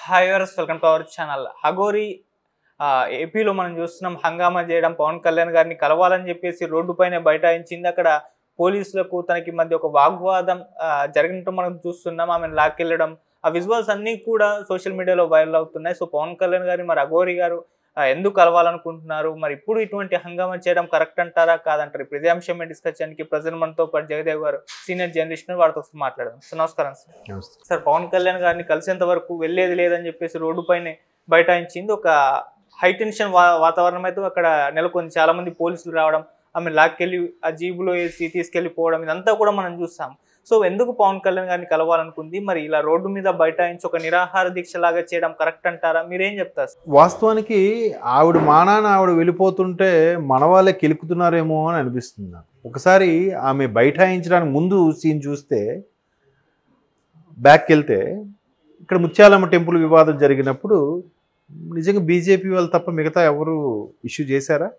Hi viewers, welcome to our channel. Aghori ఏపీలో మనం చూస్తున్నాం. హంగామా చేయడం, పవన్ కళ్యాణ్ గారిని కలవాలని చెప్పేసి రోడ్డుపైనే బైఠాయించింది. అక్కడ పోలీసులకు తనకి మధ్య ఒక వాగ్వాదం జరిగినట్టు మనం చూస్తున్నాం. ఆమెను లాక్కెళ్ళడం, ఆ విజువల్స్ అన్నీ కూడా సోషల్ మీడియాలో వైరల్ అవుతున్నాయి. సో పవన్ కళ్యాణ్ గారిని మరి అఘోరి గారు ఎందుకు కలవాలనుకుంటున్నారు, మరి ఇప్పుడు ఇటువంటి హంగామా చేయడం కరెక్ట్ అంటారా కాదంటారు? ఇప్పుడు ఇదే అంశం డిస్కస్ చేయడానికి ప్రజెంట్ మనతో పాటు జగదేవ్ గారు, సీనియర్ జర్నలిస్ట్, వారితో మాట్లాడదాం. సార్ నమస్కారం. సార్ పవన్ కళ్యాణ్ గారిని కలిసేంత వరకు వెళ్ళేది లేదని చెప్పేసి రోడ్డుపైనే బైఠాయించింది. ఒక హై టెన్షన్ వాతావరణం అయితే అక్కడ నెలకొంది. చాలా మంది పోలీసులు రావడం, ఆమె లాక్కెళ్ళి ఆ జీబులో వేసి తీసుకెళ్లిపోవడం, ఇదంతా కూడా మనం చూస్తాం. సో ఎందుకు పవన్ కళ్యాణ్ గారిని కలవాలనుకుంది? మరి ఇలా రోడ్డు మీద బైఠాయించి ఒక నిరాహార దీక్ష లాగా చేయడం కరెక్ట్ అంటారా? మీరేం చెప్తారు? వాస్తవానికి ఆవిడ మానాన ఆవిడ వెళ్ళిపోతుంటే మన వాళ్ళే కెలుకుతున్నారేమో అని అనిపిస్తుంది నాకు. ఒకసారి ఆమె బైఠాయించడానికి ముందు సీన్ చూస్తే, బ్యాక్కి వెళ్తే, ఇక్కడ ముత్యాలమ్మ టెంపుల్ వివాదం జరిగినప్పుడు నిజంగా బీజేపీ వాళ్ళు తప్ప మిగతా ఎవరు ఇష్యూ చేశారా?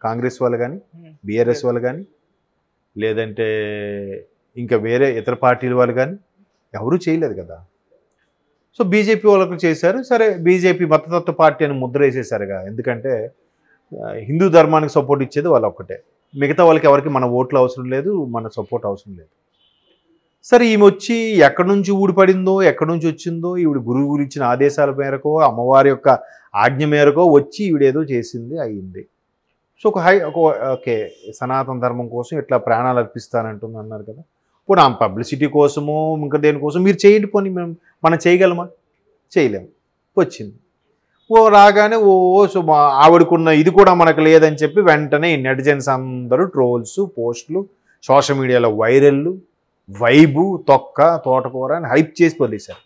కాంగ్రెస్ వాళ్ళు కానీ, బీఆర్ఎస్ వాళ్ళు కానీ, లేదంటే ఇంకా వేరే ఇతర పార్టీల వాళ్ళు కానీ ఎవరూ చేయలేదు కదా. సో బీజేపీ వాళ్ళకు చేశారు. సరే, బీజేపీ మతతత్వ పార్టీ అని ముద్ర వేసేసారుగా. ఎందుకంటే హిందూ ధర్మానికి సపోర్ట్ ఇచ్చేది వాళ్ళు ఒక్కటే. మిగతా వాళ్ళకి ఎవరికి మన ఓట్లు అవసరం లేదు, మన సపోర్ట్ అవసరం లేదు. సరే, ఈమె వచ్చి ఎక్కడి నుంచి ఊడిపడిందో, ఎక్కడి నుంచి వచ్చిందో, ఈవిడ గురువు గురి ఇచ్చిన ఆదేశాల మేరకో, అమ్మవారి యొక్క ఆజ్ఞ మేరకో వచ్చి ఈవిడేదో చేసింది, అయ్యింది. సో ఓకే, సనాతన ధర్మం కోసం ఇట్లా ప్రాణాలు అర్పిస్తానంటుంది అన్నారు కదా. పోనీ ఆ పబ్లిసిటీ కోసమో ఇంకా దేనికోసం మీరు చేయండి, పోనీ మనం చేయగలమా? చేయలేము. వచ్చింది రాగానే సో ఆవిడకున్న ఇది కూడా మనకు లేదని చెప్పి వెంటనే నెటిజన్స్ అందరూ ట్రోల్స్, పోస్టులు, సోషల్ మీడియాలో వైరల్లు, వైబు, తొక్క, తోటకూర అని హైప్ చేసి వదిలేశారు.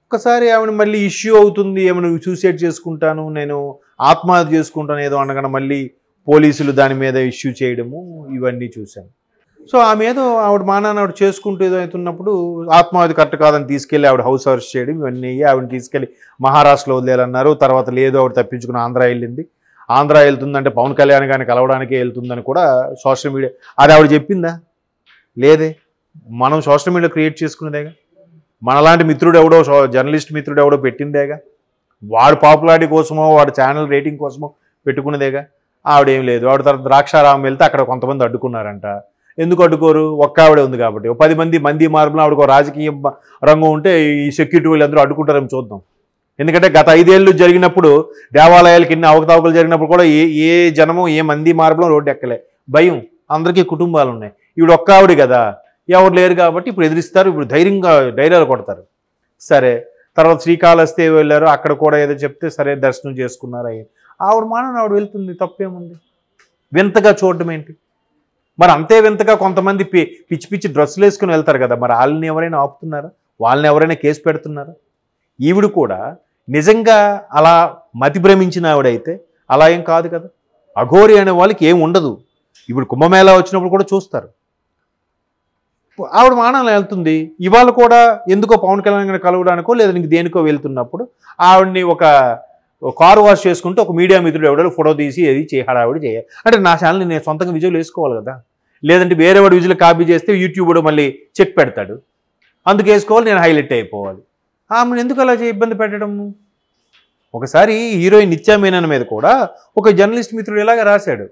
ఒక్కసారి ఆవిడ మళ్ళీ ఇష్యూ అవుతుంది, ఏమైనా సూసైడ్ చేసుకుంటాను, నేను ఆత్మహత్య చేసుకుంటాను ఏదో అనగానే మళ్ళీ పోలీసులు దాని మీద ఇష్యూ చేయడము, ఇవన్నీ చూశాను. సో ఆమె ఏదో ఆవిడ మానాన్ని ఆవిడ చేసుకుంటూ ఏదో అవుతున్నప్పుడు ఆత్మహత్య కరెక్ట్ కాదని తీసుకెళ్ళి ఆవిడ హౌస్ అరెస్ట్ చేయడం, ఇవన్నీ ఆవిడని తీసుకెళ్ళి మహారాష్ట్రలో వదిలేయాలన్నారు. తర్వాత లేదు, ఆవిడ తప్పించుకుని ఆంధ్ర వెళ్ళింది. ఆంధ్ర వెళ్తుందంటే పవన్ కళ్యాణ్ గారిని కలవడానికే వెళ్తుందని కూడా సోషల్ మీడియా, అది ఆవిడ చెప్పిందా? లేదే. మనం సోషల్ మీడియా క్రియేట్ చేసుకునేదేగా. మనలాంటి మిత్రుడు ఎవడో, జర్నలిస్ట్ మిత్రుడు ఎవడో పెట్టిందేగా. వాడు పాపులారిటీ కోసమో, వాడు ఛానల్ రేటింగ్ కోసమో పెట్టుకునేదేగా. ఆవిడేం లేదు. ఆవిడ తర్వాత ద్రాక్షారామం వెళ్తే అక్కడ కొంతమంది అడ్డుకున్నారంట. ఎందుకు అడ్డుకోరు? ఒక్క ఆవిడే ఉంది కాబట్టి. 10 మంది మార్పులు ఆవిడకు రాజకీయ రంగం ఉంటే ఈ సెక్యూరిటీ వాళ్ళు అందరూ అడ్డుకుంటారని చూద్దాం. ఎందుకంటే గత 5 ఏళ్ళు జరిగినప్పుడు, దేవాలయాలకి ఎన్ని అవకతవకలు జరిగినప్పుడు కూడా ఏ జనము, ఏ మంది మార్పులో రోడ్డు ఎక్కలే. భయం. అందరికీ కుటుంబాలు ఉన్నాయి. ఈవిడ ఒక్క ఆవిడ కదా, ఎవరు లేరు కాబట్టి ఇప్పుడు ఎదిరిస్తారు. ఇప్పుడు ధైర్యాలు కొడతారు. సరే, తర్వాత శ్రీకాళహస్తి వెళ్ళారు, అక్కడ కూడా ఏదో చెప్తే సరే దర్శనం చేసుకున్నారు. ఆవిడ మానని ఆవిడ వెళ్తుంది, తప్పేముంది? వింతగా చూడటం ఏంటి? మరి అంతే వింతగా కొంతమంది పిచ్చి పిచ్చి డ్రెస్సులు వేసుకుని వెళ్తారు కదా, మరి వాళ్ళని ఎవరైనా ఆపుతున్నారా? వాళ్ళని ఎవరైనా కేసు పెడుతున్నారా? ఈవిడ కూడా నిజంగా అలా మతి భ్రమించిన ఆవిడైతే అలా ఏం కాదు కదా. అఘోరి అనే వాళ్ళకి ఏం ఉండదు. ఇప్పుడు కుంభమేళా వచ్చినప్పుడు కూడా చూస్తారు. ఆవిడ మానాలు వెళ్తుంది. ఇవాళ కూడా ఎందుకో పవన్ కళ్యాణ్ గారిని కలవడానికో లేదా నీకు దేనికో వెళ్తున్నప్పుడు ఆవిడని ఒక కారు వాష్ చేసుకుంటూ ఒక మీడియా మిత్రుడు ఎవడో ఫోటో తీసి ఏది హడావిడి చేయాలి అంటే, నా ఛానల్ని నేను సొంతంగా విజువల్ వేసుకోవాలి కదా. లేదంటే వేరే వాడు విజువల్ కాపీ చేస్తే యూట్యూబ్ కూడా మళ్ళీ చెక్ పెడతాడు. అందుకు వేసుకోవాలి, నేను హైలైట్ అయిపోవాలి. ఆమెను ఎందుకు అలా ఇబ్బంది పెట్టడము? ఒకసారి హీరోయిన్ నిత్యా మీనన్ మీద కూడా ఒక జర్నలిస్ట్ మిత్రుడు ఇలాగ రాశాడు.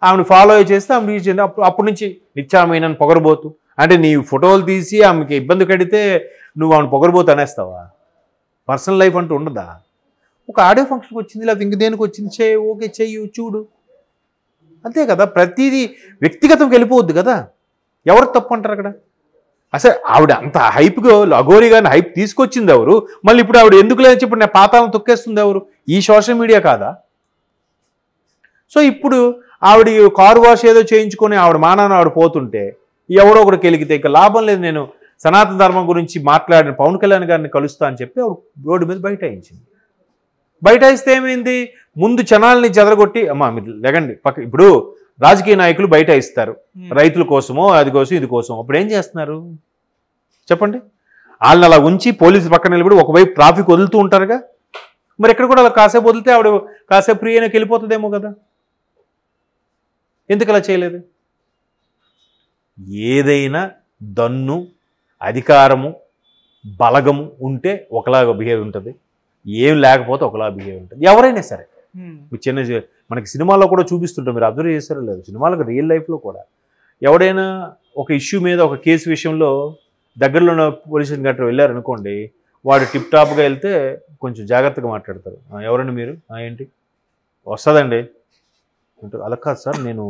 ఆమెను ఫాలో చేస్తే ఆమె రీచ్ అయింది. అప్పటి నుంచి నిత్యా మీనన్ పొగరబోతు అంటే, నీ ఫోటోలు తీసి ఆమెకి ఇబ్బంది కడితే నువ్వు ఆమెను పొగరబోతు అనేస్తావా? పర్సనల్ లైఫ్ అంటూ ఉండదా? ఒక ఆడియో ఫంక్షన్కి వచ్చింది, లేకపోతే ఇంక దేనికి వచ్చింది, ఓకే చెయ్యి, చూడు, అంతే కదా. ప్రతిదీ వ్యక్తిగతంకి వెళ్ళిపోవద్దు కదా. ఎవరు తప్పు అంటారు అక్కడ? అసలు ఆవిడ అంత హైప్గా అఘోరి గారిని హైప్ తీసుకొచ్చింది ఎవరు? మళ్ళీ ఇప్పుడు ఆవిడ ఎందుకు లేదని చెప్పి నేను పాతాలను తొక్కేస్తుంది ఎవరు? ఈ సోషల్ మీడియా కాదా? సో ఇప్పుడు ఆవిడ కారు వాష్ ఏదో చేయించుకొని ఆవిడ మానాన్ని ఆవిడ పోతుంటే ఎవడో ఒకటి కెలిగితే ఇక లాభం లేదు, నేను సనాతన ధర్మం గురించి మాట్లాడిన పవన్ కళ్యాణ్ గారిని కలుస్తా అని చెప్పి ఆవిడ రోడ్డు మీద బైఠాయించింది. బైఠాయిస్తే ఏమైంది? ముందు జనాల్ని చెదరగొట్టి, అమ్మా మీరు లెగండి పక్క. ఇప్పుడు రాజకీయ నాయకులు బైఠాయిస్తారు రైతుల కోసమో, అది కోసం ఇది కోసం. అప్పుడు ఏం చేస్తున్నారు చెప్పండి? వాళ్ళని అలా ఉంచి పోలీసు పక్కన నిలబడి ఒకవైపు ట్రాఫిక్ వదులుతూ ఉంటారుగా. మరి ఎక్కడ కూడా అలా కాసేపు వదిలితే ఆవిడ కాసేపు ఫ్రీ అయినాకి వెళ్ళిపోతుందేమో కదా. ఎందుకు అలా చేయలేదు? ఏదైనా దన్ను, అధికారము, బలగము ఉంటే ఒకలాగా బిహేవ్ ఉంటుంది, ఏం లేకపోతే ఒకలాగా బిహేవ్ ఉంటుంది. ఎవరైనా సరే చిన్న మనకి సినిమాల్లో కూడా చూపిస్తుంటాం, మీరు అబ్జర్వ్ చేస్తారో లేదు, సినిమాలకు రియల్ లైఫ్లో కూడా ఎవడైనా ఒక ఇష్యూ మీద ఒక కేసు విషయంలో దగ్గరలో ఉన్న పోలీస్ స్టేషన్ గట్రా వెళ్ళారనుకోండి, వాడు టిప్ టాప్గా వెళ్తే కొంచెం జాగ్రత్తగా మాట్లాడతారు. ఎవరండి మీరు? ఏంటి వస్తుందండి అంటే, అలా కాదు సార్, నేను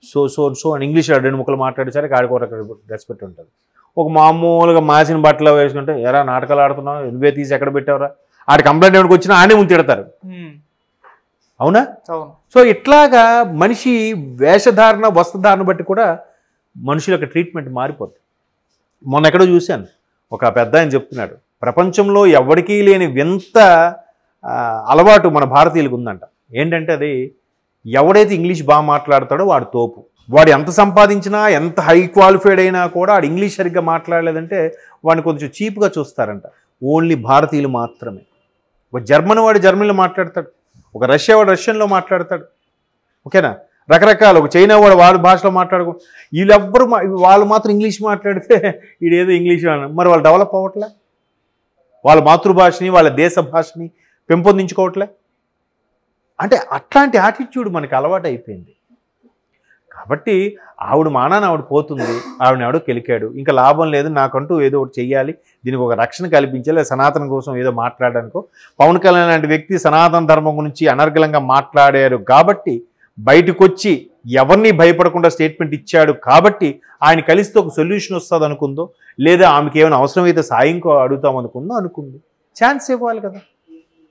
సో సో సో అని ఇంగ్లీష్లో 2 ముక్కలు మాట్లాడేసరికి ఆడికి ఒక రెస్పెక్ట్ ఉంటుంది. ఒక మామూలుగా మాసిన బట్టలు వేసుకుంటే, ఎరా నాటకాలు ఆడుతున్నావు, నువ్వే తీసి ఎక్కడ పెట్టావురా, ఆడి కంప్లైంట్ ఎవరికి వచ్చినా ఆడే ముందు తిడతారు. అవునా? సో ఇట్లాగా మనిషి వేషధారణ వస్త్రధారణ బట్టి కూడా మనుషుల యొక్క ట్రీట్మెంట్ మారిపోతుంది. మొన్న ఎక్కడో చూశాను, ఒక పెద్ద ఆయన చెప్తున్నాడు, ప్రపంచంలో ఎవరికీ లేని వింత అలవాటు మన భారతీయులకు ఉందంట. ఏంటంటే అది, ఎవడైతే ఇంగ్లీష్ బాగా మాట్లాడతాడో వాడు తోపు, వాడు ఎంత సంపాదించినా ఎంత హై క్వాలిఫైడ్ అయినా కూడా వాడు ఇంగ్లీష్ సరిగ్గా మాట్లాడలేదంటే వాడిని కొంచెం చీప్గా చూస్తారంట. ఓన్లీ భారతీయులు మాత్రమే. ఒక జర్మన్ వాడు జర్మనీలో మాట్లాడతాడు, ఒక రష్యా వాడు రష్యన్లో మాట్లాడతాడు, ఓకేనా, రకరకాల ఒక చైనా వాడు వాళ్ళ భాషలో మాట్లాడుకో, వీళ్ళెవ్వరు వాళ్ళు మాత్రం ఇంగ్లీష్ మాట్లాడితే వీడేదో ఇంగ్లీష్ మరి వాళ్ళు డెవలప్ అవ్వట్లే, వాళ్ళ మాతృభాషని వాళ్ళ దేశ భాషని పెంపొందించుకోవట్లే. అంటే అట్లాంటి యాటిట్యూడ్ మనకి అలవాటు అయిపోయింది. కాబట్టి ఆవిడ మానాన్ని ఆవిడ పోతుంది, ఆవిడని ఎవడో కెలికాడు, ఇంకా లాభం లేదు, నాకంటూ ఏదో ఒకటి చెయ్యాలి, దీనికి ఒక రక్షణ కల్పించాలి, సనాతన కోసం ఏదో మాట్లాడడానికో. పవన్ కళ్యాణ్ లాంటి వ్యక్తి సనాతన ధర్మం గురించి అనర్గళంగా మాట్లాడారు కాబట్టి, బయటకు వచ్చి ఎవరిని భయపడకుండా స్టేట్మెంట్ ఇచ్చాడు కాబట్టి ఆయన కలిస్తే ఒక సొల్యూషన్ వస్తుంది అనుకుందో, లేదా ఆమెకి ఏమైనా అవసరమైతే సాయం అడుగుతాం అనుకుంది. ఛాన్స్ ఇవ్వాలి కదా.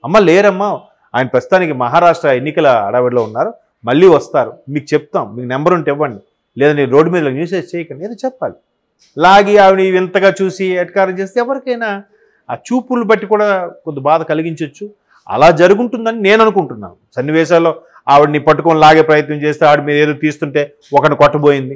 అమ్మ లేరమ్మా, ఆయన ప్రస్తుతానికి మహారాష్ట్ర ఎన్నికల అడవిలో ఉన్నారు, మళ్ళీ వస్తారు, మీకు చెప్తాం, మీకు నెంబర్ ఉంటే ఇవ్వండి, లేదా నేను రోడ్డు మీద న్యూసెస్ చేయకండి, ఏదో చెప్పాలి. లాగి ఆవిడ వింతగా చూసి ఎట్కారం చేస్తే ఎవరికైనా ఆ చూపులు బట్టి కూడా కొంత బాధ కలిగించవచ్చు. అలా జరుగుతుందని నేను అనుకుంటున్నాను. సన్నివేశాల్లో ఆవిడని పట్టుకొని లాగే ప్రయత్నం చేస్తే ఆవిడ మీద ఏదో తీస్తుంటే ఒకరిని కొట్టబోయింది,